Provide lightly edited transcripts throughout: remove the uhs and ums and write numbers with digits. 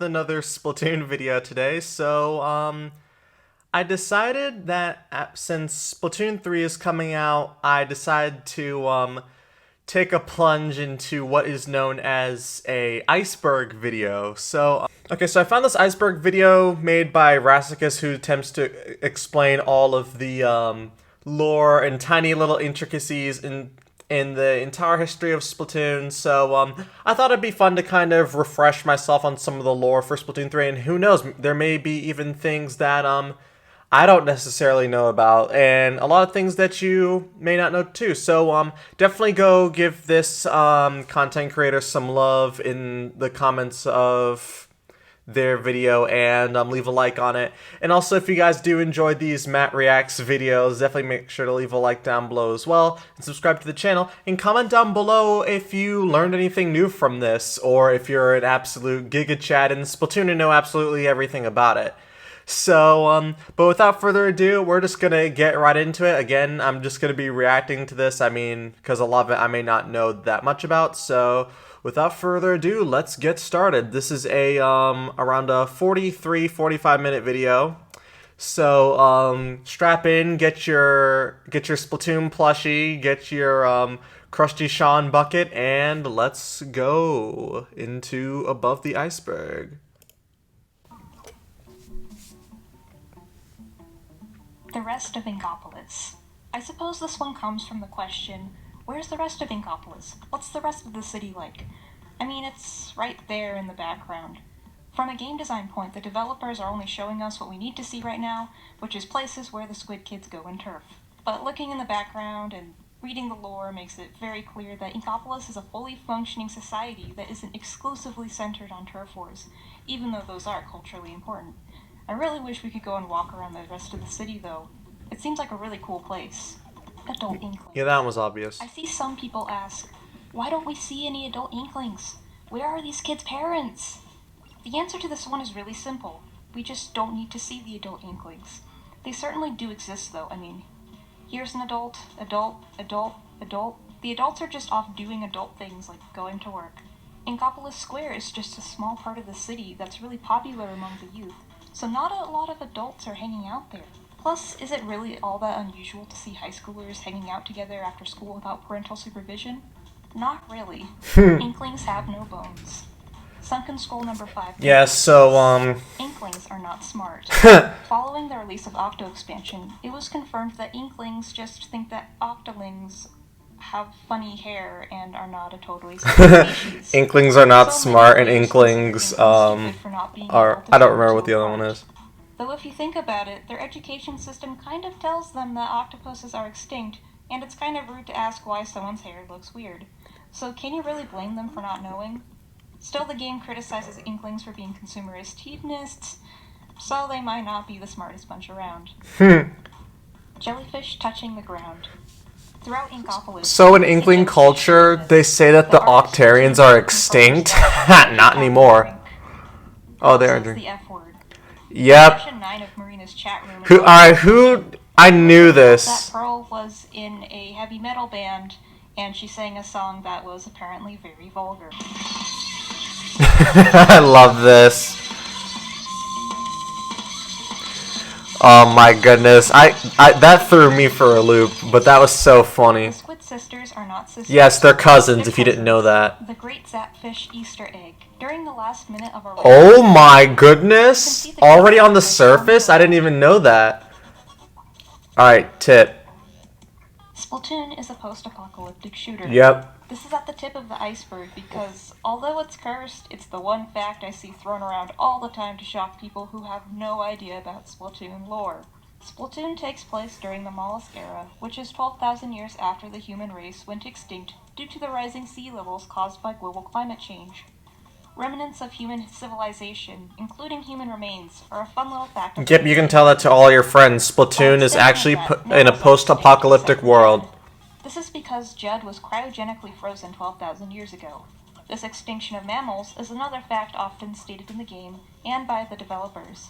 Another Splatoon video today. I decided that since Splatoon 3 is coming out, I decided to take a plunge into what is known as a Iceberg video. Okay, so I found this Iceberg video made by Rassicus, who attempts to explain all of the lore and tiny little intricacies in the entire history of Splatoon. I thought it'd be fun to kind of refresh myself on some of the lore for Splatoon 3, and who knows, there may be even things that I don't necessarily know about, and a lot of things that you may not know too. Definitely go give this content creator some love in the comments of their video, and leave a like on it. And also, if you guys do enjoy these Matt Reacts videos, definitely make sure to leave a like down below as well, and subscribe to the channel, and comment down below if you learned anything new from this, or if you're an absolute Giga Chad in Splatoon and know absolutely everything about it. But without further ado, we're just gonna get right into it. Again, I'm just gonna be reacting to this, because a lot of it I may not know that much about, so without further ado, let's get started. This is a around a 45 minute video. Strap in, get your Splatoon plushie, get your Krusty Sean bucket, and let's go into Above the Iceberg. The rest of Inkopolis. I suppose this one comes from the question, where's the rest of Inkopolis? What's the rest of the city like? I mean, it's right there in the background. From a game design point, the developers are only showing us what we need to see right now, which is places where the Squid Kids go and turf. But looking in the background and reading the lore makes it very clear that Inkopolis is a fully functioning society that isn't exclusively centered on turf wars, even though those are culturally important. I really wish we could go and walk around the rest of the city, though. It seems like a really cool place. Adult Inklings. Yeah, that one was obvious. I see some people ask, why don't we see any adult Inklings? Where are these kids' parents? The answer to this one is really simple. We just don't need to see the adult Inklings. They certainly do exist, though. I mean, here's an adult. The adults are just off doing adult things like going to work. Inkopolis Square is just a small part of the city that's really popular among the youth, so not a lot of adults are hanging out there. Plus, is it really all that unusual to see high schoolers hanging out together after school without parental supervision? Not really. Inklings have no bones. Sunken Scroll number 5. Inklings are not smart. Following the release of Octo Expansion, it was confirmed that Inklings just think that Octolings have funny hair and are not a totally separate species. Inklings are not smart, and Inklings are... I don't remember what the other one is. Though if you think about it, their education system kind of tells them that octopuses are extinct, and it's kind of rude to ask why someone's hair looks weird. So can you really blame them for not knowing? Still, the game criticizes Inklings for being consumerist hedonists, so they might not be the smartest bunch around. Jellyfish touching the ground. Throughout Inkopolis... So in Inkling culture, they say that the Octarians are extinct? Not anymore. Oh, they are drinking. The F word. Yep. I knew this. That Pearl was in a heavy metal band, and she sang a song that was apparently very vulgar. I love this. Oh my goodness, that threw me for a loop, but that was so funny. The Squid Sisters are not sisters. Yes, they're cousins, if you didn't know that. The Great Zapfish Easter Egg. During the last minute of our... Oh my goodness! Already on the surface? I didn't even know that. Alright, tip. Splatoon is a post-apocalyptic shooter. Yep. This is at the tip of the iceberg because, although it's cursed, it's the one fact I see thrown around all the time to shock people who have no idea about Splatoon lore. Splatoon takes place during the Mollusk Era, which is 12,000 years after the human race went extinct due to the rising sea levels caused by global climate change. Remnants of human civilization, including human remains, are a fun little fact. Yep, you can tell that to all your friends. Splatoon is actually in a post-apocalyptic world. This is because Judd was cryogenically frozen 12,000 years ago. This extinction of mammals is another fact often stated in the game, and by the developers.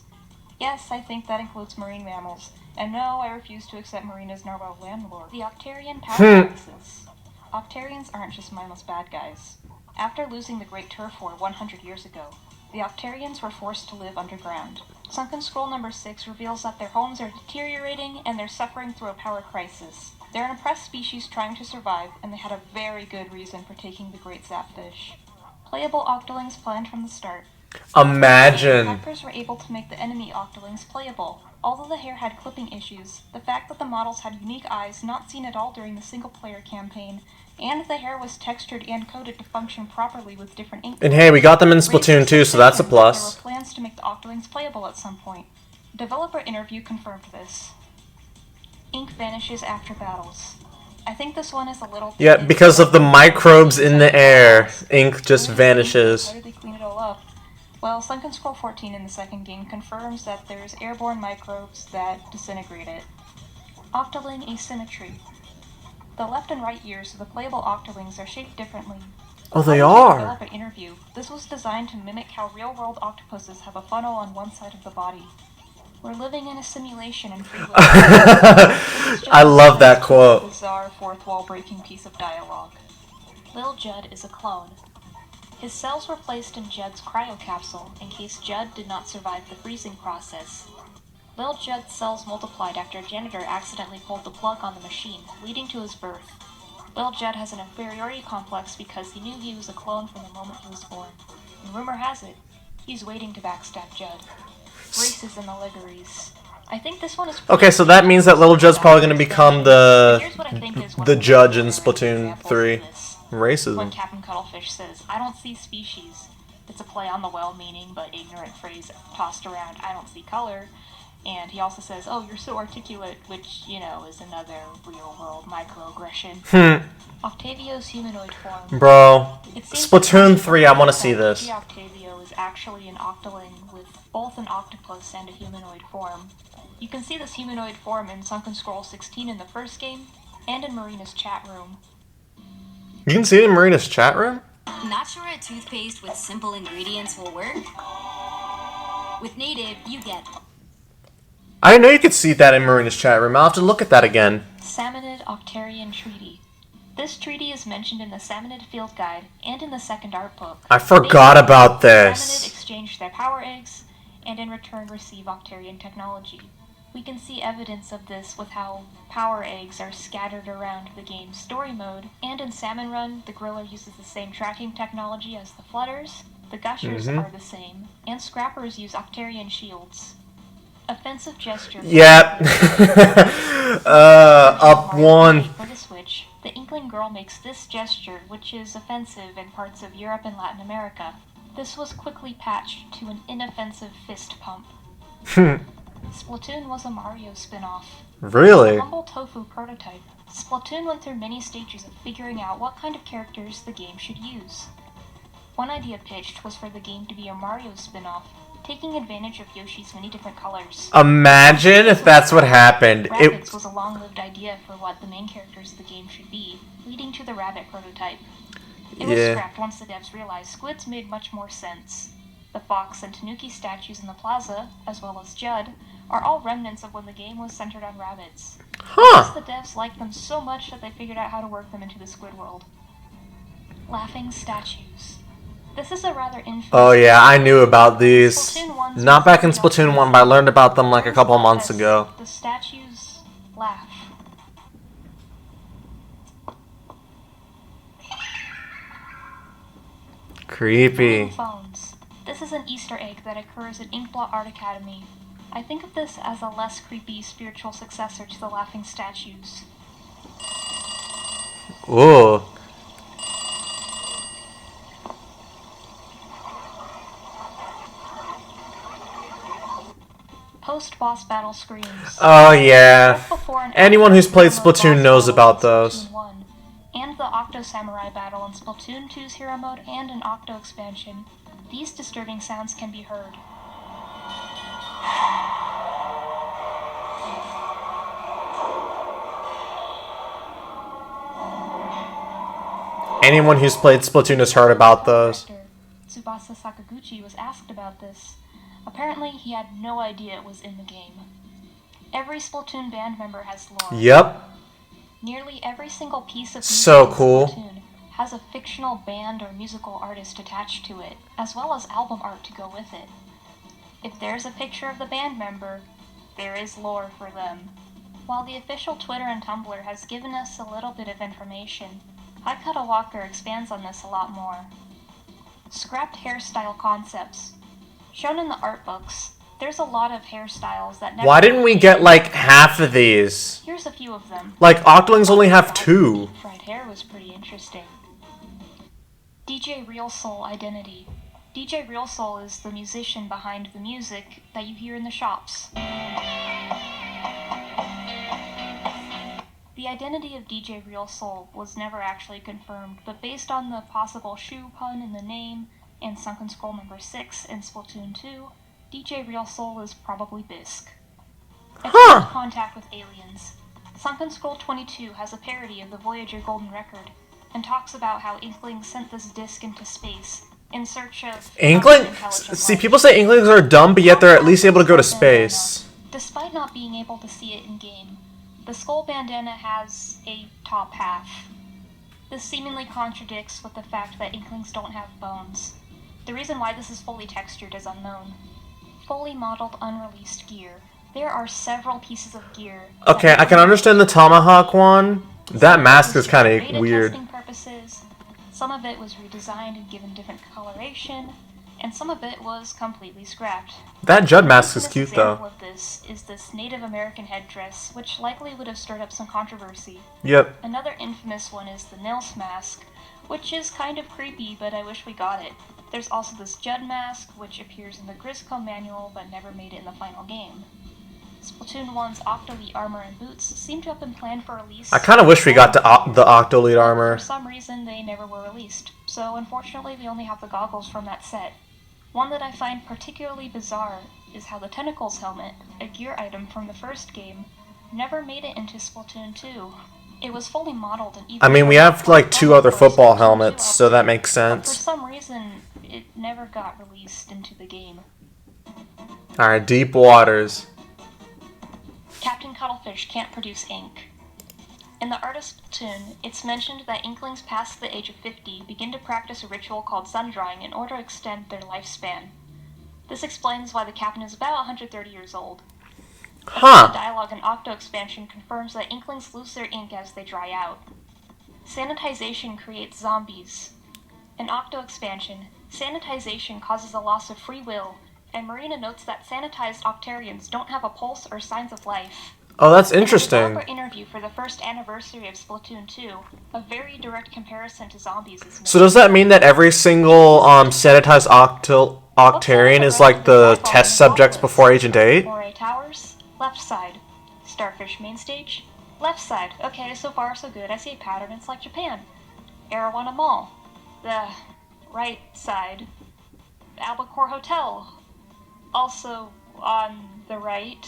Yes, I think that includes marine mammals, and no, I refuse to accept marine as normal landlord. The Octarian power crisis. Octarians aren't just mindless bad guys. After losing the Great Turf War 100 years ago, the Octarians were forced to live underground. Sunken Scroll number 6 reveals that their homes are deteriorating and they're suffering through a power crisis. They're an oppressed species trying to survive, and they had a very good reason for taking the Great Zapfish. Playable Octolings planned from the start. Imagine. Hackers were able to make the enemy Octolings playable. Although the hair had clipping issues, the fact that the models had unique eyes not seen at all during the single-player campaign, and the hair was textured and coded to function properly with different ink. And hey, we got them in Splatoon 2, so that's a plus. There were plans to make the Octolings playable at some point. Developer interview confirmed this. Ink vanishes after battles. I think this one is a little... Yeah, because of the microbes in the air, ink just vanishes. How did they clean it all up? Well, Sunken Scroll 14 in the second game confirms that there's airborne microbes that disintegrate it. Octoling asymmetry. The left and right ears of the playable Octolings are shaped differently. Oh, they are? Developer interview. This was designed to mimic how real-world octopuses have a funnel on one side of the body. We're living in a simulation and free will. I love that quote. Bizarre fourth wall breaking piece of dialogue. Lil Judd is a clone. His cells were placed in Judd's cryocapsule in case Judd did not survive the freezing process. Lil Judd's cells multiplied after a janitor accidentally pulled the plug on the machine, leading to his birth. Lil Judd has an inferiority complex because he knew he was a clone from the moment he was born. And rumor has it, he's waiting to backstab Judd. Races and allegories. I think this one is... Okay, so that means that Lil Judd's probably going to become the judge in Splatoon 3. Racism. When Captain Cuttlefish says, "I don't see species," it's a play on the well-meaning but ignorant phrase tossed around, "I don't see color." And he also says, "Oh, you're so articulate," which, you know, is another real-world microaggression. Octavio's humanoid form. Bro, Splatoon 3, I want to see this. Octavio is actually an Octoling with both an octopus and a humanoid form. You can see this humanoid form in Sunken Scroll 16 in the first game, and in Marina's chat room. You can see it in Marina's chat room? Not sure a toothpaste with simple ingredients will work? With native, you get... I didn't know you could see that in Marina's chat room. I'll have to look at that again. Salmonid Octarian Treaty. This treaty is mentioned in the Salmonid Field Guide and in the second art book. I forgot about this. Salmonid exchange their power eggs, and in return receive Octarian technology. We can see evidence of this with how power eggs are scattered around the game's story mode, and in Salmon Run, the Griller uses the same tracking technology as the Flutters, the Gushers are the same, and Scrappers use Octarian shields. Offensive gesture. Yep. Up one. For the Switch, the Inkling girl makes this gesture, which is offensive in parts of Europe and Latin America. This was quickly patched to an inoffensive fist pump. Splatoon was a Mario spin-off. Really? A humble tofu prototype. Splatoon went through many stages of figuring out what kind of characters the game should use. One idea pitched was for the game to be a Mario spin-off, taking advantage of Yoshi's many different colors. Imagine if that's what happened. Rabbits was a long-lived idea for what the main characters of the game should be, leading to the Rabbit prototype. It was scrapped once the devs realized squids made much more sense. The fox and tanuki statues in the plaza, as well as Judd, are all remnants of when the game was centered on rabbits. Huh. The devs liked them so much that they figured out how to work them into the squid world. Laughing statues. This is a rather infamous... Oh yeah, I knew about these. Not back in Splatoon 1, but I learned about them like a couple months ago. The statues laugh. Creepy. Phones. This is an Easter egg that occurs at Inkblot Art Academy. I think of this as a less creepy spiritual successor to the laughing statues. Ooh. Post-boss battle screams. Oh yeah. Anyone who's played Splatoon knows about those. And the Octo Samurai battle in Splatoon 2's Hero Mode and an Octo expansion. These disturbing sounds can be heard. Anyone who's played Splatoon has heard about those. Tsubasa Sakaguchi was asked about this. Apparently, he had no idea it was in the game. Every Splatoon band member has lore. Yep. Nearly every single piece of so cool. Splatoon has a fictional band or musical artist attached to it, as well as album art to go with it. If there's a picture of the band member, there is lore for them. While the official Twitter and Tumblr has given us a little bit of information, Haikata Walker expands on this a lot more. Scrapped hairstyle concepts. Shown in the art books, there's a lot of hairstyles that never... Why didn't we get like half of these? Here's a few of them. Like, Octolings only have 2. Fried hair was pretty interesting. DJ Real Soul identity. DJ Real Soul is the musician behind the music that you hear in the shops. The identity of DJ Real Soul was never actually confirmed, but based on the possible shoe pun in the name and Sunken Scroll number 6 in Splatoon 2, DJ Real Soul is probably Bisque. Contact with aliens. Sunken Scroll 22 has a parody of the Voyager Golden Record and talks about how Inklings sent this disc into space in search of... See, people say Inklings are dumb, but yet they're at least able to go to space. Despite not being able to see it in-game, the skull bandana has a top half. This seemingly contradicts with the fact that Inklings don't have bones. The reason why this is fully textured is unknown. Fully modeled unreleased gear. There are several pieces of gear. Okay, I can understand the tomahawk one. That mask is kind of weird. Purposes. Some of it was redesigned and given different coloration, and some of it was completely scrapped. That Judd mask is cute though. An example of this is this Native American headdress, which likely would have stirred up some controversy. Yep. Another infamous one is the Nils mask, which is kind of creepy, but I wish we got it. There's also this Judd mask, which appears in the Grizzco manual but never made it in the final game. Splatoon 1's Octolite armor and boots seem to have been planned for release. I kind of wish we got the Octolite armor. For some reason, they never were released, so unfortunately we only have the goggles from that set. One that I find particularly bizarre is how the Tentacles helmet, a gear item from the first game, never made it into Splatoon 2. It was fully modeled and even... I mean, we have like 2 other football helmets, so that makes sense. But for some reason, it never got released into the game. Alright, Deep Waters. Captain Cuttlefish can't produce ink. In the art of Splatoon, it's mentioned that Inklings past the age of 50 begin to practice a ritual called sun drying in order to extend their lifespan. This explains why the captain is about 130 years old. The dialogue in Octo expansion confirms that Inklings lose their ink as they dry out. Sanitization creates zombies. In Octo expansion, sanitization causes a loss of free will, and Marina notes that sanitized Octarians don't have a pulse or signs of life. Oh, that's interesting. In a developer interview for the first anniversary of Splatoon 2, a very direct comparison to zombies is made. So does that mean that every single sanitized Octarian is like the test subjects before Agent 8? Moray Towers, left side. Starfish main stage, left side. Okay, so far so good. I see a pattern. It's like Japan. Arowana Mall, the right side. Albacore Hotel, also on the right.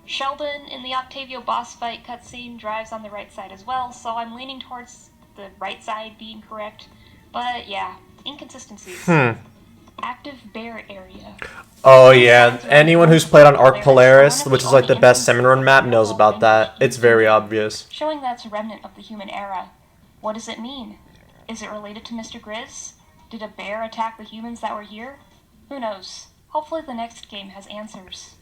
Sheldon in the Octavio boss fight cutscene drives on the right side as well, so I'm leaning towards the right side being correct. But yeah, inconsistencies. Active bear area. Oh yeah, anyone who's played on Arc Polaris, which is like the best Salmon Run map, knows about that. It's very obvious. Showing that's a remnant of the human era. What does it mean? Is it related to Mr. Grizz? Did a bear attack the humans that were here? Who knows? Hopefully the next game has answers.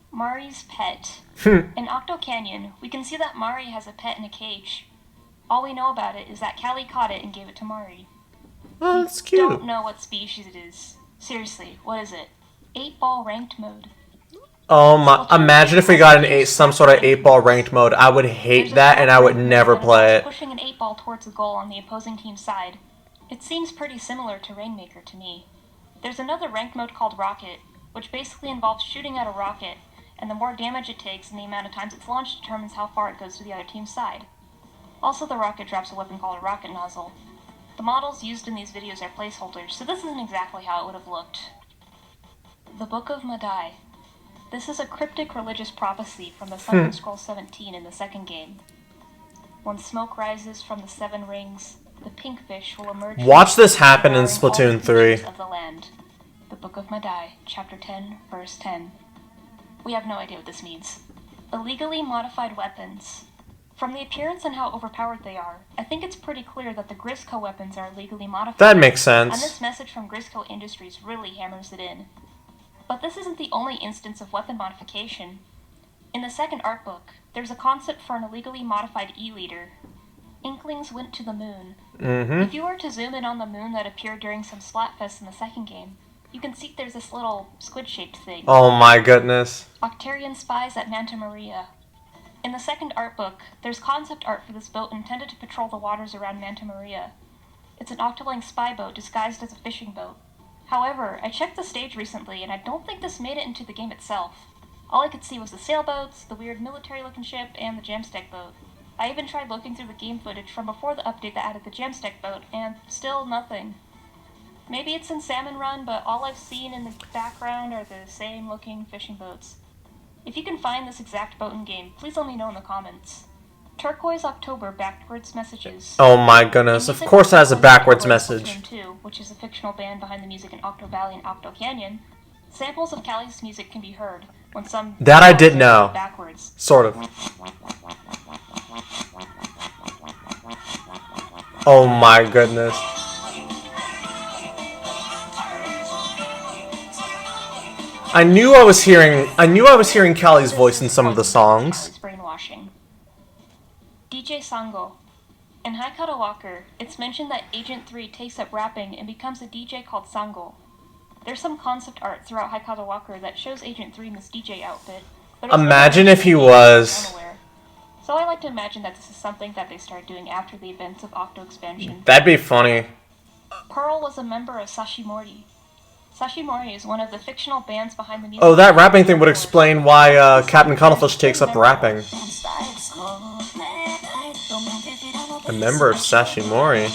Mari's pet. In Octo Canyon, we can see that Mari has a pet in a cage. All we know about it is that Callie caught it and gave it to Mari. Oh, that's cute. Don't know what species it is. Seriously, what is it? 8-ball ranked mode. Oh my! Imagine if we got some sort of 8-ball ranked mode. I would hate that, and I would never play it. Pushing an 8-ball towards a goal on the opposing team's side. It seems pretty similar to Rainmaker to me. There's another ranked mode called Rocket, which basically involves shooting at a rocket, and the more damage it takes and the amount of times it's launched determines how far it goes to the other team's side. Also, the rocket drops a weapon called a rocket nozzle. The models used in these videos are placeholders, so this isn't exactly how it would have looked. The Book of Madai. This is a cryptic religious prophecy from the Sunken Scroll 17 in the second game. When smoke rises from the 7 rings, the pink fish will emerge. Watch this happen in Splatoon 3. Of the land. The Book of Madai, Chapter 10, Verse 10. We have no idea what this means. Illegally modified weapons. From the appearance and how overpowered they are, I think it's pretty clear that the Grisco weapons are legally modified. That makes And sense. this message from Grisco Industries really hammers it in. But this isn't the only instance of weapon modification. In the second art book, there's a concept for an illegally modified E-liter. Inklings went to the moon. If you were to zoom in on the moon that appeared during some Splatfest in the second game, you can see there's this little squid-shaped thing. Oh my goodness. Octarian spies at Manta Maria. In the second art book, there's concept art for this boat intended to patrol the waters around Manta Maria. It's an Octoling spy boat disguised as a fishing boat. However, I checked the stage recently and I don't think this made it into the game itself. All I could see was the sailboats, the weird military-looking ship, and the jamstack boat. I even tried looking through the game footage from before the update that added the jamstack boat, and still nothing. Maybe it's in Salmon Run, but all I've seen in the background are the same-looking fishing boats. If you can find this exact boat in game, please let me know in the comments. Turquoise October backwards messages. Oh my goodness. Of course it has a backwards message. Splatoon 2, which is the fictional band behind the music in Octo Valley and Octo Canyon, samples of Callie's music can be heard when some That I did know. Backwards. Sort of. Oh my goodness. I knew I was hearing Callie's voice in some of the songs. Callie's brainwashing. DJ Sango. In Haikata Walker, it's mentioned that Agent 3 takes up rapping and becomes a DJ called Sango. There's some concept art throughout Haikata Walker that shows Agent 3 in this DJ outfit. But Imagine if he was. So I like to imagine that this is something that they start doing after the events of Octo Expansion. That'd be funny. Pearl was a member of Sashimori. Sashimori is one of the fictional bands behind the music. Oh, that rapping thing would explain why Captain Cuttlefish takes up rapping. A member of Sashimori.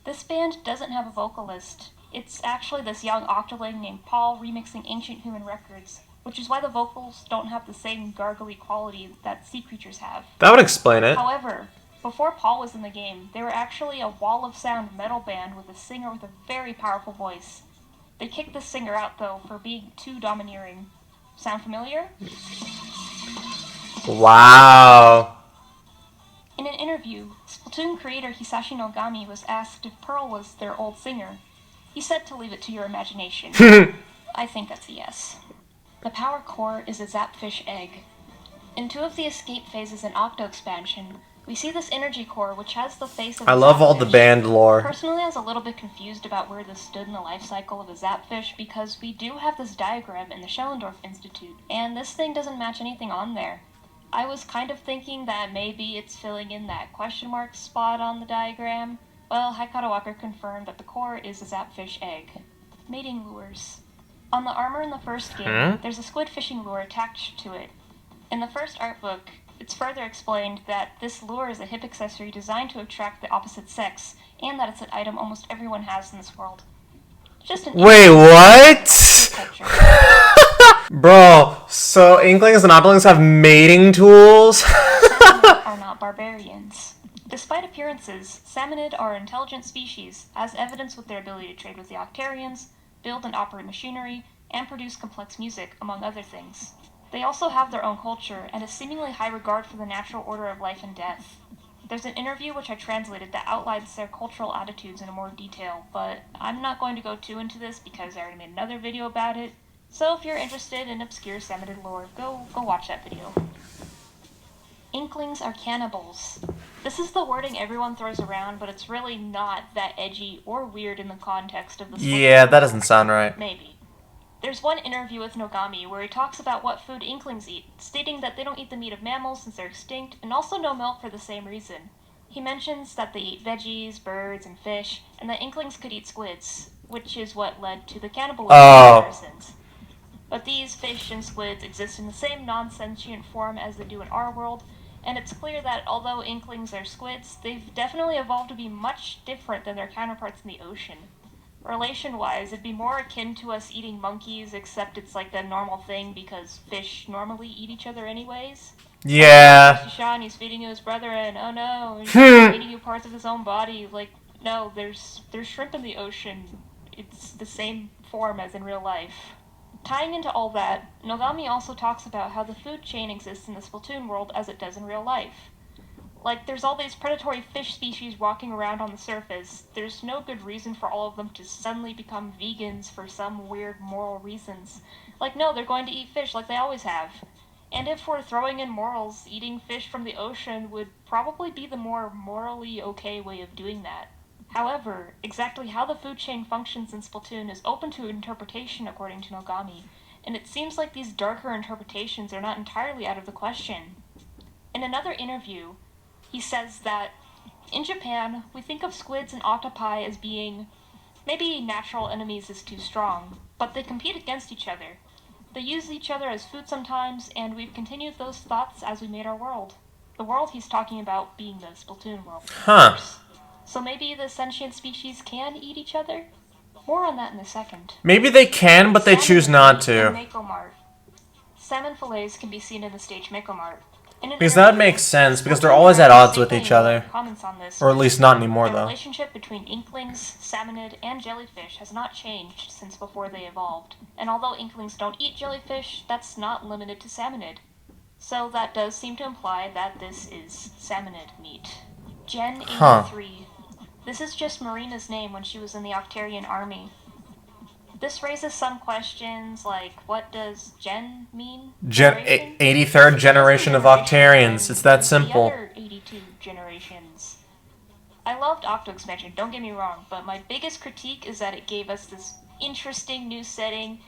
This band doesn't have a vocalist. It's actually this young octoling named Paul remixing ancient human records, which is why the vocals don't have the same gargly quality that sea creatures have. That would explain it. However, before Paul was in the game, they were actually a wall of sound metal band with a singer with a very powerful voice. They kicked the singer out though for being too domineering. Sound familiar? Wow. In an interview, Splatoon creator Hisashi Nogami was asked if Pearl was their old singer. He said to leave it to your imagination. I think that's a yes. The power core is a Zapfish egg. In 2 of the escape phases in Octo Expansion, we see this energy core which has the face of a I love all the Zapfish. band lore. Personally, I was a little bit confused about where this stood in the life cycle of a Zapfish because we do have this diagram in the Schellendorf Institute, and this thing doesn't match anything on there. I was kind of thinking that maybe it's filling in that question mark spot on the diagram. Well, Haikata Walker confirmed that the core is a Zapfish egg. Mating lures. On the armor in the first game, there's a squid fishing lure attached to it. In the first art book, it's further explained that this lure is a hip accessory designed to attract the opposite sex, and that it's an item almost everyone has in this world. Just an Wait, what? culture. Bro, so Inklings and Octolings have mating tools? Salmonid are not barbarians. Despite appearances, Salmonid are an intelligent species, as evidenced with their ability to trade with the Octarians, build and operate machinery, and produce complex music, among other things. They also have their own culture, and a seemingly high regard for the natural order of life and death. There's an interview which I translated that outlines their cultural attitudes in more detail, but I'm not going to go too into this because I already made another video about it. So if you're interested in obscure Salmonid lore, go watch that video. Inklings are cannibals. This is the wording everyone throws around, but it's really not that edgy or weird in the context of the story. Yeah, that doesn't sound right. Maybe. There's one interview with Nogami where he talks about what food Inklings eat, stating that they don't eat the meat of mammals since they're extinct, and also no milk for the same reason. He mentions that they eat veggies, birds, and fish, and that Inklings could eat squids, which is what led to the cannibalism comparisons. But these fish and squids exist in the same non-sentient form as they do in our world, and it's clear that although Inklings are squids, they've definitely evolved to be much different than their counterparts in the ocean. Relation-wise, it'd be more akin to us eating monkeys, except it's like the normal thing because fish normally eat each other anyways. Yeah. Shishan, he's feeding you his brother, and oh no, he's feeding you parts of his own body. Like, no, there's shrimp in the ocean. It's the same form as in real life. Tying into all that, Nogami also talks about how the food chain exists in the Splatoon world as it does in real life. Like, there's all these predatory fish species walking around on the surface. There's no good reason for all of them to suddenly become vegans for some weird moral reasons. Like, no, they're going to eat fish like they always have. And if we're throwing in morals, eating fish from the ocean would probably be the more morally okay way of doing that. However, exactly how the food chain functions in Splatoon is open to interpretation according to Nogami, and it seems like these darker interpretations are not entirely out of the question. In another interview, he says that in Japan, we think of squids and octopi as being maybe natural enemies is too strong, but they compete against each other. They use each other as food sometimes, and we've continued those thoughts as we made our world. The world he's talking about being the Splatoon world, of course. So maybe the sentient species can eat each other? More on that in a second. Maybe they can, but they choose not to. Salmon fillets can be seen in the stage Mako Mart. Because that makes sense, because they're always at odds with each other. Or at least not anymore, though. The relationship between inklings, salmonid, and jellyfish has not changed since before they evolved. And although inklings don't eat jellyfish, that's not limited to salmonid. So that does seem to imply that this is salmonid meat. Gen 83. This is just Marina's name when she was in the Octarian army. This raises some questions, like, what does Gen mean? 83rd generation of Octarians. It's that simple. The other 82 generations. I loved Octo Expansion, don't get me wrong, but my biggest critique is that it gave us this interesting new setting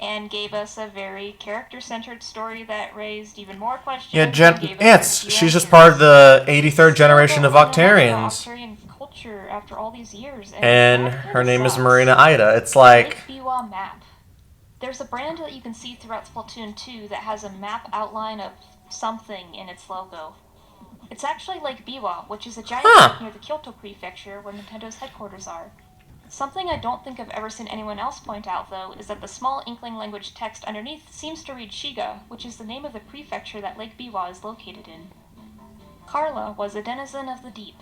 and gave us a very character-centered story that raised even more questions. Yeah, she's just part of the 83rd generation of Octarians. Octarian culture after all these years, and her name is Marina Ida. It's like Lake Biwa map. There's a brand that you can see throughout Splatoon 2 that has a map outline of something in its logo. It's actually Lake Biwa, which is a giant lake near the Kyoto prefecture where Nintendo's headquarters are. Something I don't think I've ever seen anyone else point out, though, is that the small Inkling language text underneath seems to read Shiga, which is the name of the prefecture that Lake Biwa is located in. Carla was a denizen of the deep.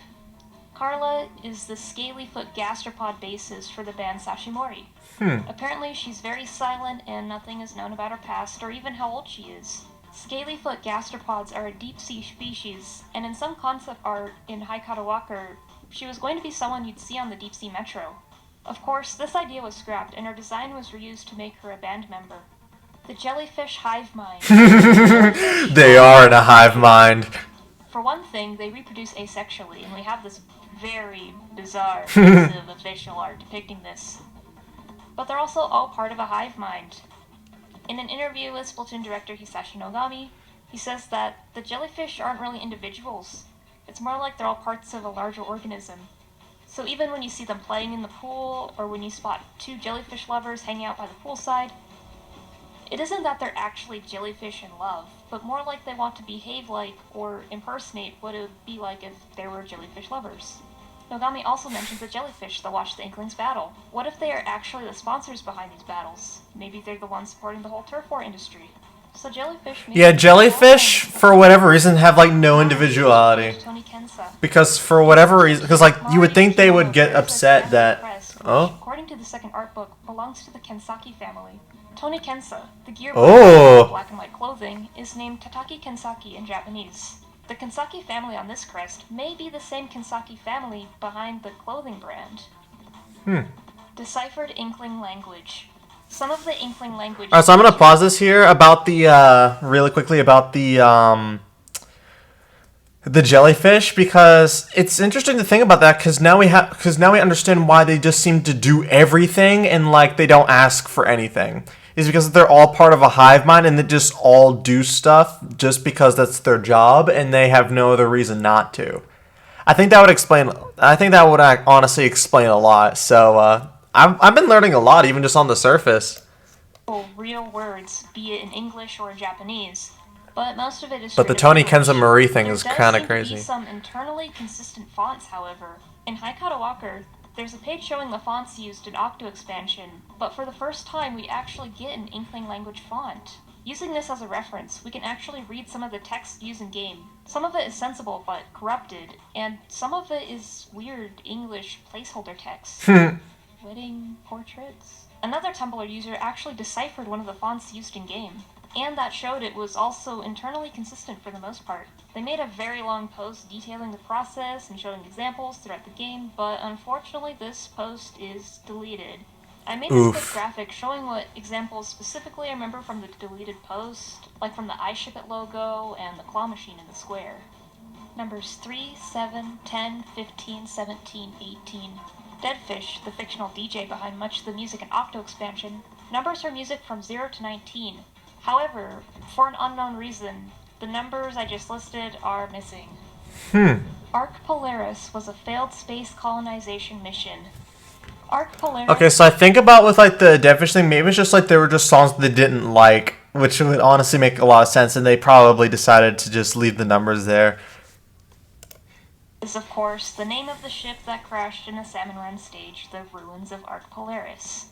Carla is the scaly-foot gastropod basis for the band Sashimori. Apparently she's very silent and nothing is known about her past or even how old she is. Scaly-foot gastropods are a deep-sea species, and in some concept art in Haikata Walker, she was going to be someone you'd see on the Deep Sea Metro. Of course, this idea was scrapped and her design was reused to make her a band member. The jellyfish hive mind. they are in a hive mind. For one thing, they reproduce asexually, and we have this very bizarre piece of official art depicting this. But they're also all part of a hive mind. In an interview with Splatoon director Hisashi Nogami, he says that the jellyfish aren't really individuals. It's more like they're all parts of a larger organism. So even when you see them playing in the pool, or when you spot two jellyfish lovers hanging out by the poolside, it isn't that they're actually jellyfish in love, but more like they want to behave like or impersonate what it would be like if they were jellyfish lovers. Nogami also mentions the jellyfish that watch the Inklings battle. What if they are actually the sponsors behind these battles? Maybe they're the ones supporting the whole turf war industry. So jellyfish... Yeah, jellyfish, for whatever reason, have, like, no individuality. Because for whatever reason... Because, like, you would think they would get upset that... Oh? According to the second art book, belongs to the Kensaki family. Tony Kensa, the gear Oh! in black and white clothing, is named Tataki Kensaki in Japanese. The Kensaki family on this crest may be the same Kensaki family behind the clothing brand. Deciphered Inkling language. Some of the Inkling language... Alright, so I'm gonna pause this here about the, really quickly about the jellyfish, because it's interesting to think about that, because now we understand why they just seem to do everything and, like, they don't ask for anything. Is because they're all part of a hive mind and they just all do stuff just because that's their job and they have no other reason not to. I think that would honestly explain a lot. So, I've been learning a lot, even just on the surface. Real words, be it in English or Japanese, but most of it is... But the Tony Kenza Marie thing is kind of crazy. There does seem to be some internally consistent fonts, however. In Haikata Walker, there's a page showing the fonts used in Octo Expansion, but for the first time we actually get an Inkling language font. Using this as a reference, we can actually read some of the text used in-game. Some of it is sensible but corrupted, and some of it is weird English placeholder text. wedding portraits? Another Tumblr user actually deciphered one of the fonts used in-game, and that showed it was also internally consistent for the most part. They made a very long post detailing the process and showing examples throughout the game, but unfortunately this post is deleted. I made a quick graphic showing what examples specifically I remember from the deleted post, like from the iShipIt logo and the claw machine in the square. Numbers 3, 7, 10, 15, 17, 18. Deadfish, the fictional DJ behind much of the music in Octo expansion, numbers her music from 0 to 19. However, for an unknown reason, the numbers I just listed are missing. Arc Polaris was a failed space colonization mission. Arc Polaris... Okay, so I think about with like the Deadfish thing, maybe it's just like they were just songs they didn't like, which would honestly make a lot of sense, and they probably decided to just leave the numbers there. Is of course the name of the ship that crashed in the Salmon Run stage, the ruins of Arc Polaris.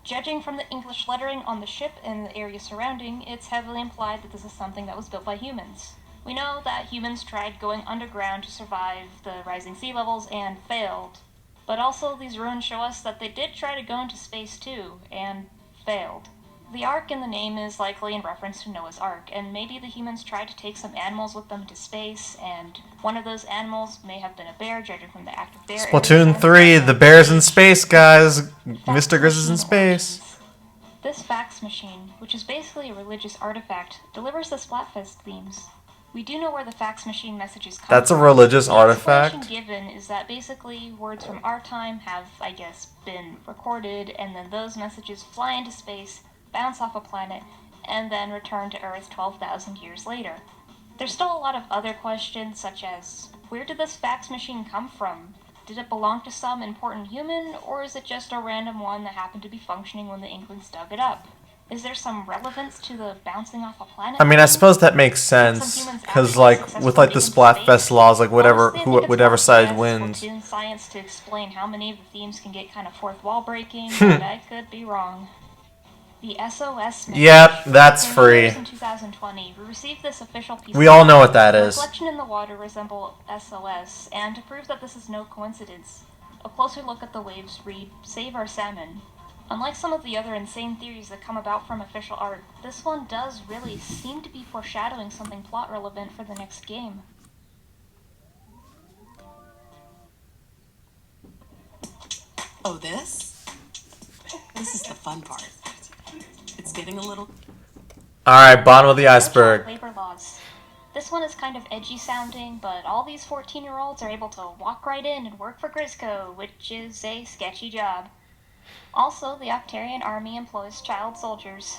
Judging from the English lettering on the ship and the area surrounding, it's heavily implied that this is something that was built by humans. We know that humans tried going underground to survive the rising sea levels and failed, but also these ruins show us that they did try to go into space too, and failed. The Ark in the name is likely in reference to Noah's Ark, and maybe the humans tried to take some animals with them to space, and one of those animals may have been a bear, judging from the active bear. Splatoon 3, the bear's in space, guys. Mr. Grizz is in space. This fax machine, which is basically a religious artifact, delivers the Splatfest themes. We do know where the fax machine messages come from. That's a religious The artifact? explanation given is that basically words from our time have, I guess, been recorded, and then those messages fly into space, bounce off a planet, and then return to Earth 12,000 years later. There's still a lot of other questions, such as, where did this fax machine come from? Did it belong to some important human, or is it just a random one that happened to be functioning when the Inklings dug it up? Is there some relevance to the bouncing off a planet? I mean, I suppose that makes sense, because like with like the Splatfest laws, like whatever side wins. Splatoon science to explain how many of the themes can get kind of fourth wall breaking, but I could be wrong. The SOS message. Yep, that's free. In 2020, we received this official piece We of all know what that The is. reflection in the water resemble SOS, and to prove that this is no coincidence, a closer look at the waves read, "Save our salmon." Unlike some of the other insane theories that come about from official art, this one does really seem to be foreshadowing something plot relevant for the next game. Oh, this? This is the fun part. It's getting a little... Alright, bottom of the iceberg. Labor laws. This one is kind of edgy sounding, but all these 14-year-olds are able to walk right in and work for Grisco, which is a sketchy job. Also, the Octarian army employs child soldiers.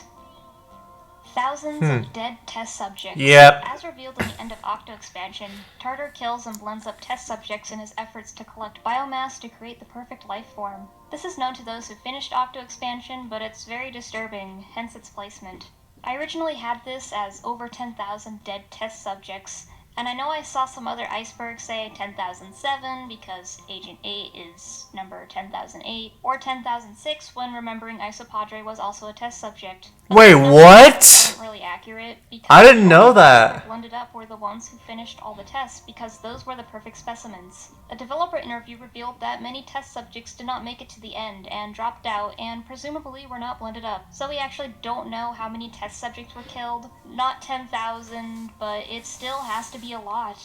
Thousands of dead test subjects. Yep. As revealed in the end of Octo expansion, Tartar kills and blends up test subjects in his efforts to collect biomass to create the perfect life form. This is known to those who finished Octo expansion, but it's very disturbing, hence its placement. I originally had this as over 10,000 dead test subjects, and I know I saw some other Iceberg say 10,007 because Agent 8 is number 10,008, or 10,006 when remembering Isopadre was also a test subject. But Wait, those numbers what? aren't really accurate because I didn't know the ones that. were blended up were the ones who finished all the tests because those were the perfect specimens. A developer interview revealed that many test subjects did not make it to the end and dropped out and presumably were not blended up. So we actually don't know how many test subjects were killed. Not 10,000, but it still has to be a lot.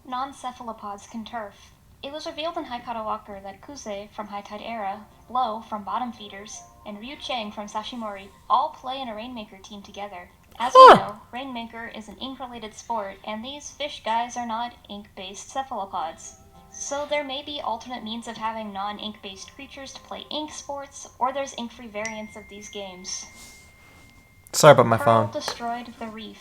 Non-cephalopods can turf. It was revealed in Haikata Walker that Kuze from High Tide Era, Blow from Bottom Feeders, and Ryu Chang from Sashimori all play in a Rainmaker team together. As we know, Rainmaker is an ink-related sport, and these fish guys are not ink-based cephalopods. So there may be alternate means of having non-ink-based creatures to play ink sports, or there's ink-free variants of these games. Sorry about my Pearl phone. destroyed the reef.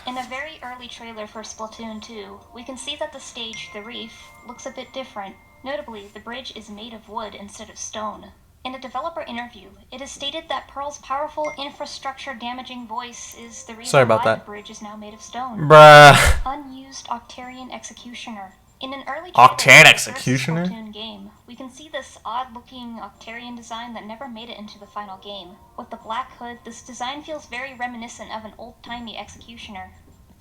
In a very early trailer for Splatoon 2, we can see that the stage, the reef, looks a bit different. Notably, the bridge is made of wood instead of stone. In a developer interview, it is stated that Pearl's powerful infrastructure-damaging voice is the reason Sorry about why that. the bridge is now made of stone. Bruh. Unused Octarian Executioner. In an early Octarian trailer for the first Executioner? Splatoon game, we can see this odd-looking Octarian design that never made it into the final game. With the black hood, this design feels very reminiscent of an old-timey Executioner.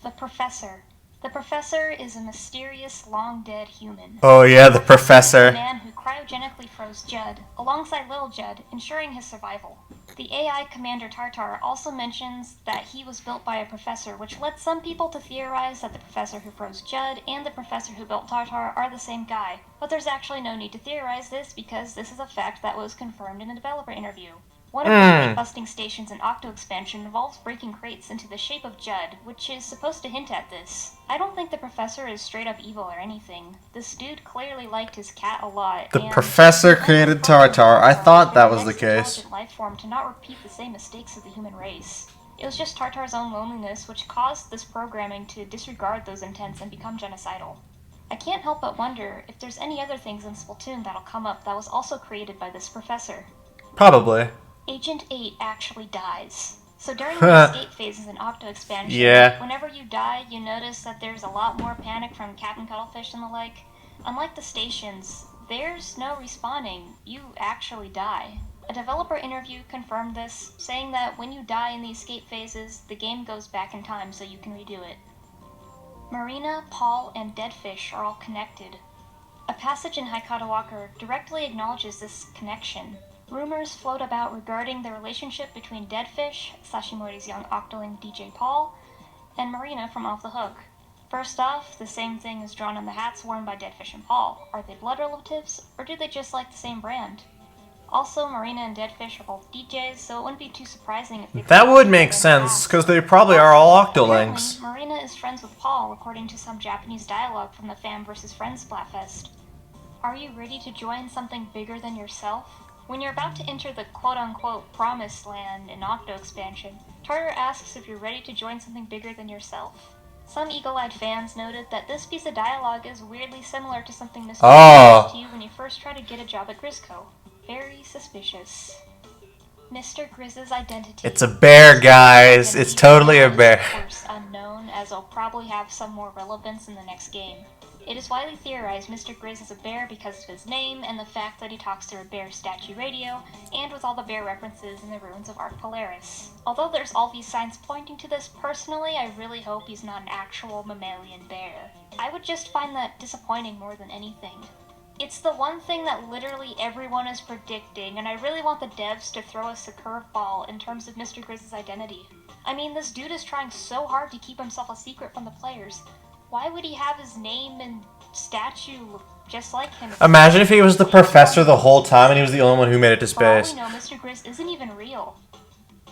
The Professor. The Professor is a mysterious, long-dead human. Oh yeah, the is a professor. man who cryogenically froze Judd, alongside little Judd, ensuring his survival. The AI Commander Tartar also mentions that he was built by a professor, which led some people to theorize that the professor who froze Judd and the professor who built Tartar are the same guy. But there's actually no need to theorize this because this is a fact that was confirmed in a developer interview. One of the crate-busting stations in Octo Expansion involves breaking crates into the shape of Judd, which is supposed to hint at this. I don't think the professor is straight up evil or anything. This dude clearly liked his cat a lot. The professor created Tartar. I thought that was the case. Life form to not repeat the same mistakes of the human race. It was just Tartar's own loneliness which caused this programming to disregard those intents and become genocidal. I can't help but wonder if there's any other things in Splatoon that'll come up that was also created by this professor. Probably. Agent 8 actually dies. So during the escape phases in Octo Expansion, whenever you die, you notice that there's a lot more panic from Captain Cuttlefish and the like. Unlike the stations, there's no respawning. You actually die. A developer interview confirmed this, saying that when you die in the escape phases, the game goes back in time so you can redo it. Marina, Paul, and Deadfish are all connected. A passage in Haikatawaka directly acknowledges this connection. Rumors float about regarding the relationship between Deadfish, Sashimori's young octoling DJ Paul, and Marina from Off the Hook. First off, the same thing is drawn on the hats worn by Deadfish and Paul. Are they blood relatives, or do they just like the same brand? Also, Marina and Deadfish are both DJs, so it wouldn't be too surprising if they... That would make sense, because they probably are all octolings. Marina is friends with Paul, according to some Japanese dialogue from the Fam vs. Friends Splatfest. Are you ready to join something bigger than yourself? When you're about to enter the quote-unquote promised land in Octo Expansion, Tartar asks if you're ready to join something bigger than yourself. Some eagle-eyed fans noted that this piece of dialogue is weirdly similar to something Mr. Grizz says to you when you first try to get a job at Grizzco. Very suspicious. Mr. Grizz's identity... It's a bear, guys. It's totally a bear. Of course, unknown, as it'll probably have some more relevance in the next game. It is widely theorized Mr. Grizz is a bear because of his name and the fact that he talks through a bear statue radio, and with all the bear references in the ruins of Ark Polaris. Although there's all these signs pointing to this, personally, I really hope he's not an actual mammalian bear. I would just find that disappointing more than anything. It's the one thing that literally everyone is predicting, and I really want the devs to throw us a curveball in terms of Mr. Grizz's identity. I mean, this dude is trying so hard to keep himself a secret from the players. Why would he have his name and statue look just like him? Imagine if he was the professor the whole time and he was the only one who made it to space. For all we know, Mr. Grizz isn't even real.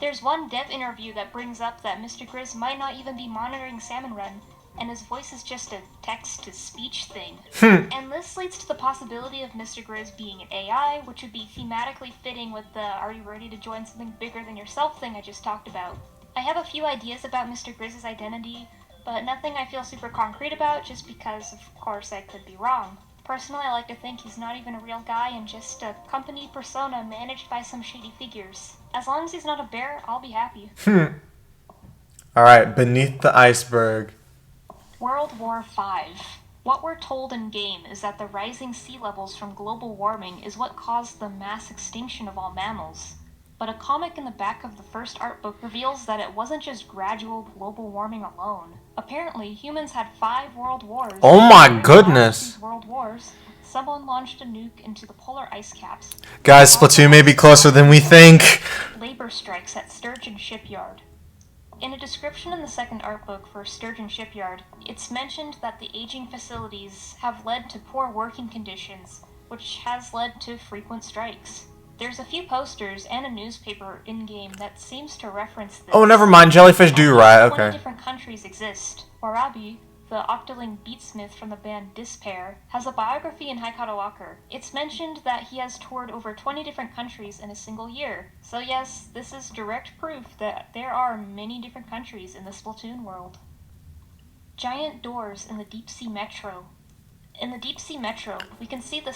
There's one dev interview that brings up that Mr. Grizz might not even be monitoring Salmon Run, and his voice is just a text-to-speech thing. And this leads to the possibility of Mr. Grizz being an AI, which would be thematically fitting with the "Are you ready to join something bigger than yourself" thing I just talked about. I have a few ideas about Mr. Grizz's identity, but nothing I feel super concrete about, just because, of course, I could be wrong. Personally, I like to think he's not even a real guy and just a company persona managed by some shady figures. As long as he's not a bear, I'll be happy. Alright, beneath the iceberg. World War V. What we're told in-game is that the rising sea levels from global warming is what caused the mass extinction of all mammals. But a comic in the back of the first art book reveals that it wasn't just gradual global warming alone. Apparently, humans had 5 world wars. Oh my goodness! These world wars, someone launched a nuke into the polar ice caps. Guys, Splatoon may be closer than we think. Labor strikes at Sturgeon Shipyard. In a description in the second art book for Sturgeon Shipyard, it's mentioned that the aging facilities have led to poor working conditions, which has led to frequent strikes. There's a few posters and a newspaper in-game that seems to reference this. Oh, never mind. Jellyfish do right. Okay. 20 different countries exist. Warabi, the octoling beatsmith from the band Despair, has a biography in Haikatawaka. It's mentioned that he has toured over 20 different countries in a single year. So yes, this is direct proof that there are many different countries in the Splatoon world. Giant doors in the Deep Sea Metro. In the Deep Sea Metro, we can see the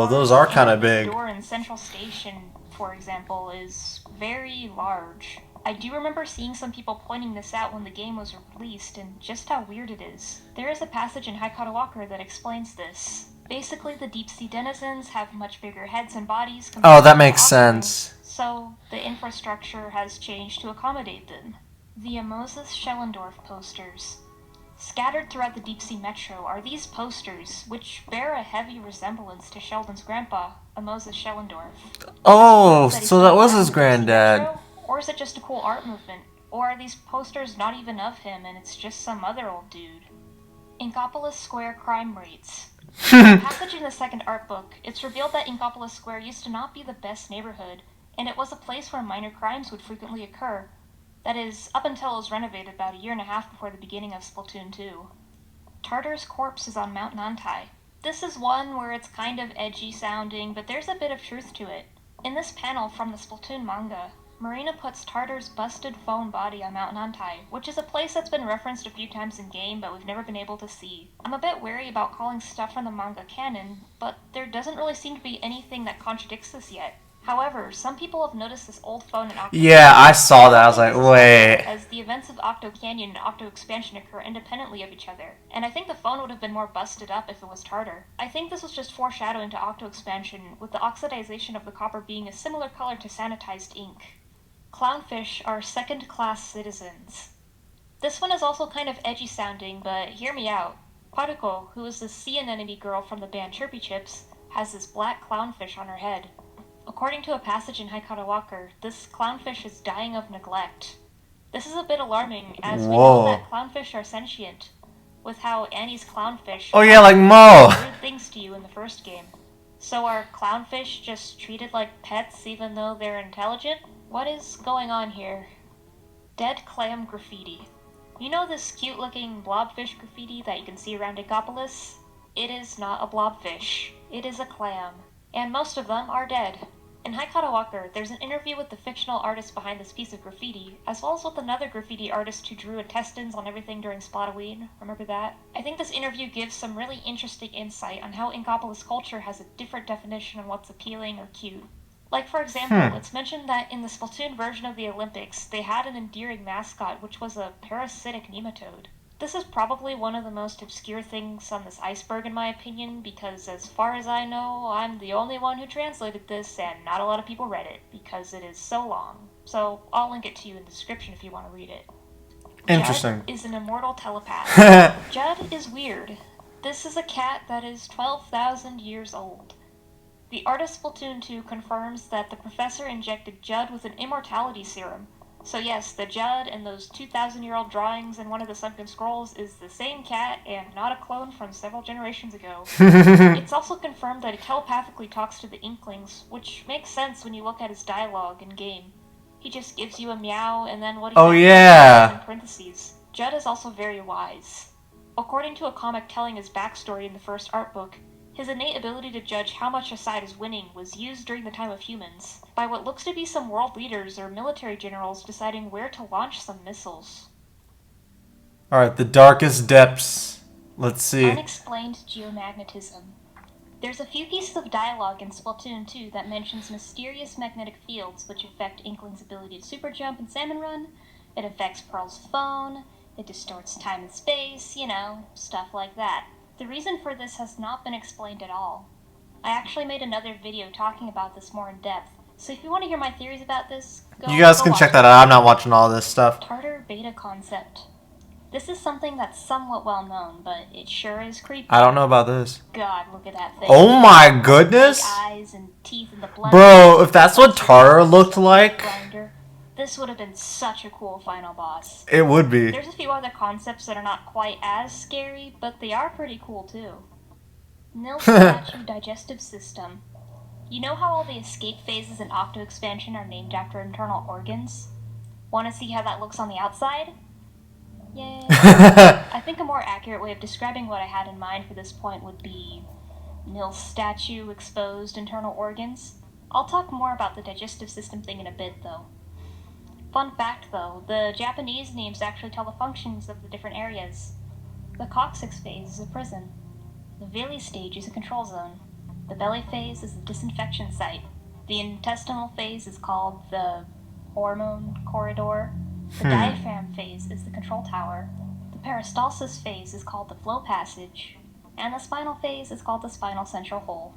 those are kind of big. The door in Central Station, for example, is very large. I do remember seeing some people pointing this out when the game was released, and just how weird it is. There is a passage in Haikatawaka that explains this. Basically, the deep sea denizens have much bigger heads and bodies. Oh, that makes sense. So, the infrastructure has changed to accommodate them. The Amoses Schellendorf posters. Scattered throughout the deep-sea metro are these posters, which bear a heavy resemblance to Sheldon's grandpa, Moses Schellendorf. Oh, That he's so that still was around his in the deep-sea granddad. metro? Or is it just a cool art movement? Or are these posters not even of him and it's just some other old dude? Inkopolis Square crime rates. In a passage in the second art book, it's revealed that Inkopolis Square used to not be the best neighborhood, and it was a place where minor crimes would frequently occur. That is, up until it was renovated about a year and a half before the beginning of Splatoon 2. Tartar's corpse is on Mount Nantai. This is one where it's kind of edgy sounding, but there's a bit of truth to it. In this panel from the Splatoon manga, Marina puts Tartar's busted foam body on Mount Nantai, which is a place that's been referenced a few times in game, but we've never been able to see. I'm a bit wary about calling stuff from the manga canon, but there doesn't really seem to be anything that contradicts this yet. However, some people have noticed this old phone in Octo Yeah, I saw that. I was like, wait. as the events of Octo Canyon and Octo Expansion occur independently of each other, and I think the phone would have been more busted up if it was Tartar. I think this was just foreshadowing to Octo Expansion, with the oxidization of the copper being a similar color to sanitized ink. Clownfish are second-class citizens. This one is also kind of edgy sounding, but hear me out. Paruko, who is the sea anemone girl from the band Chirpy Chips, has this black clownfish on her head. According to a passage in Haikara Walker, this clownfish is dying of neglect. This is a bit alarming, as we know that clownfish are sentient, with how Annie's clownfish like Mo. rude things to you in the first game. So are clownfish just treated like pets even though they're intelligent? What is going on here? Dead clam graffiti. You know this cute-looking blobfish graffiti that you can see around Inkopolis? It is not a blobfish. It is a clam. And most of them are dead. In Haikara Walker, there's an interview with the fictional artist behind this piece of graffiti, as well as with another graffiti artist who drew intestines on everything during Splatoon. Remember that? I think this interview gives some really interesting insight on how Inkopolis culture has a different definition on what's appealing or cute. Like, for example, it's mentioned that in the Splatoon version of the Olympics, they had an endearing mascot, which was a parasitic nematode. This is probably one of the most obscure things on this iceberg in my opinion, because as far as I know, I'm the only one who translated this, and not a lot of people read it, because it is so long. So, I'll link it to you in the description if you want to read it. Interesting. Judd is an immortal telepath. Judd is weird. This is a cat that is 12,000 years old. The artist Splatoon 2 confirms that the professor injected Judd with an immortality serum. So yes, the Judd and those 2,000-year-old drawings in one of the sunken scrolls is the same cat and not a clone from several generations ago. It's also confirmed that he telepathically talks to the INKLINGS, which makes sense when you look at his dialogue in game. He just gives you a meow and then what he says in parentheses. Judd is also very wise. According to a comic telling his backstory in the first art book, his innate ability to judge how much a side is winning was used during the time of humans, by what looks to be some world leaders or military generals deciding where to launch some missiles. Alright, the darkest depths. Let's see. Unexplained geomagnetism. There's a few pieces of dialogue in Splatoon 2 that mentions mysterious magnetic fields which affect Inkling's ability to super jump and salmon run, it affects Pearl's phone, it distorts time and space, you know, stuff like that. The reason for this has not been explained at all. I actually made another video talking about this more in depth, so if you want to hear my theories about this, You guys can check that out. I'm not watching all this stuff. Tartar beta concept. This is something that's somewhat well known, but it sure is creepy. I don't know about this. God, look at that thing. Oh my goodness! Big eyes and teeth in the blender. Bro, if that's what Tartar looked like, Grinder. This would have been such a cool final boss. it would be. There's a few other concepts that are not quite as scary, but they are pretty cool too. Nil statue digestive system. You know how all the escape phases in Octo Expansion are named after internal organs? Want to see how that looks on the outside? Yay. I think a more accurate way of describing what I had in mind for this point would be nil statue exposed internal organs. I'll talk more about the digestive system thing in a bit though. Fun fact though, the Japanese names actually tell the functions of the different areas. The coccyx phase is a prison. The Vili stage is a control zone. The belly phase is the disinfection site. The intestinal phase is called the hormone corridor. The diaphragm phase is the control tower. The peristalsis phase is called the flow passage. And the spinal phase is called the spinal central hole.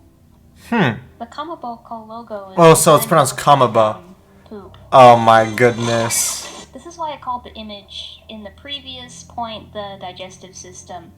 The Kamaboko logo is Oh, so it's pronounced Kamaba. poop. Oh my goodness. This is why a called the image in the previous point the digestive system.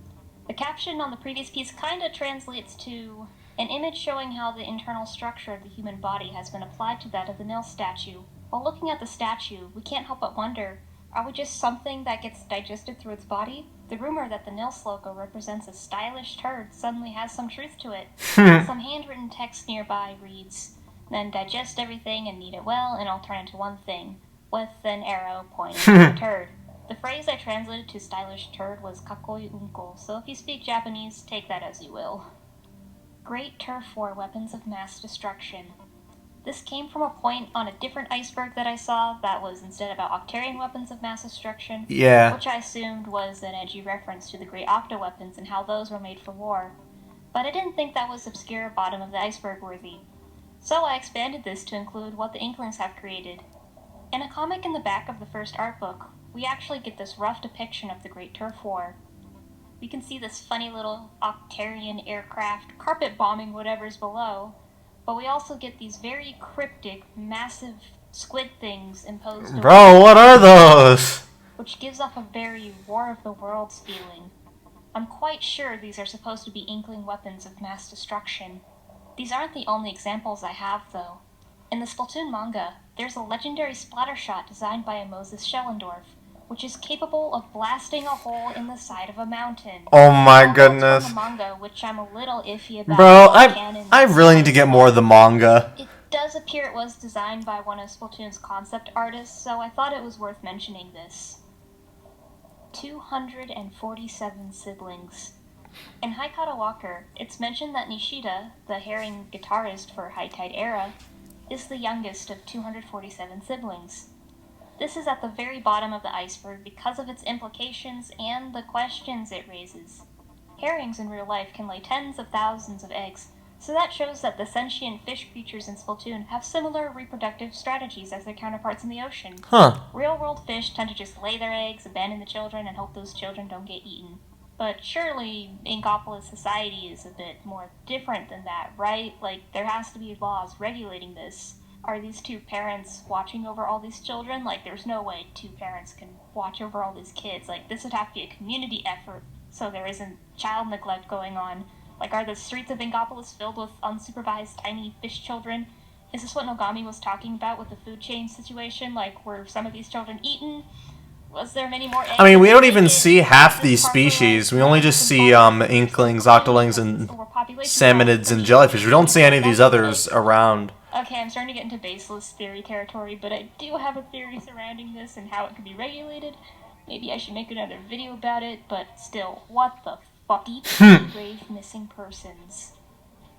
The caption on the previous piece kinda translates to an image showing how the internal structure of the human body has been applied to that of the Nil statue. While looking at the statue, we can't help but wonder, are we just something that gets digested through its body? The rumor that the Nils logo represents a stylish turd suddenly has some truth to it. Some handwritten text nearby reads, "Then digest everything and knead it well, and I'll turn into one thing," with an arrow pointing to the turd. The phrase I translated to stylish turd was kakoi unko, so if you speak Japanese, take that as you will. Great turf war weapons of mass destruction. This came from a point on a different iceberg that I saw that was instead about Octarian weapons of mass destruction, Yeah. which I assumed was an edgy reference to the Great Octa weapons and how those were made for war. But I didn't think that was obscure bottom of the iceberg worthy. So I expanded this to include what the Inklings have created. In a comic in the back of the first art book, we actually get this rough depiction of the Great Turf War. We can see this funny little Octarian aircraft carpet bombing whatever's below, but we also get these very cryptic, massive squid things imposed over Bro, what are those? which gives off a very War of the Worlds feeling. I'm quite sure these are supposed to be Inkling weapons of mass destruction. These aren't the only examples I have, though. In the Splatoon manga, there's a legendary splatter shot designed by a Moses Schellendorf, which is capable of blasting a hole in the side of a mountain. Oh my Although it's goodness. from the manga, which I'm a little iffy about. Bro, canon I really need to get more of the manga. It does appear it was designed by one of Splatoon's concept artists, so I thought it was worth mentioning this. 247 siblings. In Haikata Walker, it's mentioned that Nishida, the herring guitarist for High Tide Era, is the youngest of 247 siblings. This is at the very bottom of the iceberg because of its implications and the questions it raises. Herrings in real life can lay tens of thousands of eggs, so that shows that the sentient fish creatures in Splatoon have similar reproductive strategies as their counterparts in the ocean. Huh. Real-world fish tend to just lay their eggs, abandon the children, and hope those children don't get eaten. But surely Inkopolis society is a bit more different than that, right? Like, there has to be laws regulating this. Are these two parents watching over all these children? Like, there's no way two parents can watch over all these kids. Like, this would have to be a community effort, so there isn't child neglect going on. Like, are the streets of Inkopolis filled with unsupervised tiny fish children? Is this what Nogami was talking about with the food chain situation? Like, were some of these children eaten? Was there many more eggs? I mean, we don't even see half these species. We only just see inklings, octolings, and salmonids and jellyfish. We don't see any of these others around. Okay, I'm starting to get into baseless theory territory, but I do have a theory surrounding this and how it could be regulated. Maybe I should make another video about it, but still, what the fuck? Deep sea rave missing persons.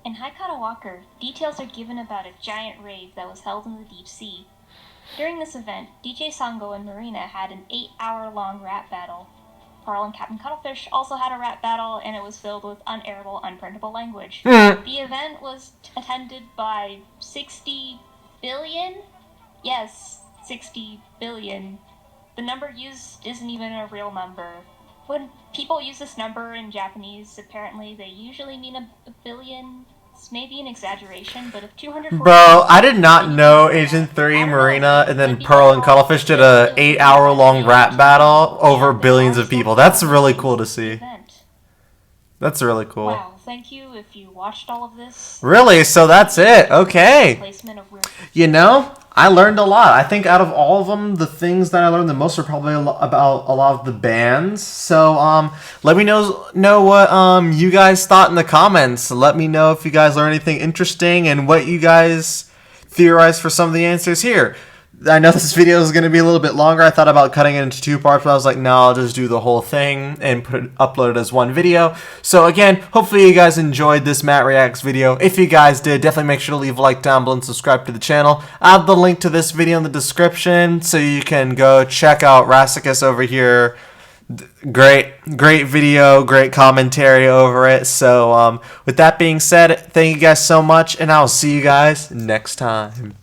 In Haikata Walker, details are given about a giant rave that was held in the deep sea. During this event, DJ Sango and Marina had an 8-hour-long rap battle. Pearl and Captain Cuttlefish also had a rap battle, and it was filled with unairable, unprintable language. The event was attended by 60 billion? Yes, 60 billion. The number used isn't even a real number. When people use this number in Japanese, apparently they usually mean a billion. It's maybe an exaggeration, but if 240... Bro, I did not know Agent 3, Marina, and then Pearl and Cuttlefish did a 8-hour-long rap battle over billions of people. That's really cool to see. That's really cool. Wow, thank you if you watched all of this. Really? So that's it? Okay. Placement of weird... You know, I learned a lot. I think out of all of them, the things that I learned the most are probably about a lot of the bands. So, let me know what you guys thought in the comments. Let me know if you guys learned anything interesting and what you guys theorize for some of the answers here. I know this video is going to be a little bit longer. I thought about cutting it into 2 parts, but I was like, no, I'll just do the whole thing and upload it as one video. So again, hopefully you guys enjoyed this Matt Reacts video. If you guys did, definitely make sure to leave a like down below and subscribe to the channel. I have the link to this video in the description, so you can go check out Rassicus over here. Great video, great commentary over it. So with that being said, thank you guys so much, and I'll see you guys next time.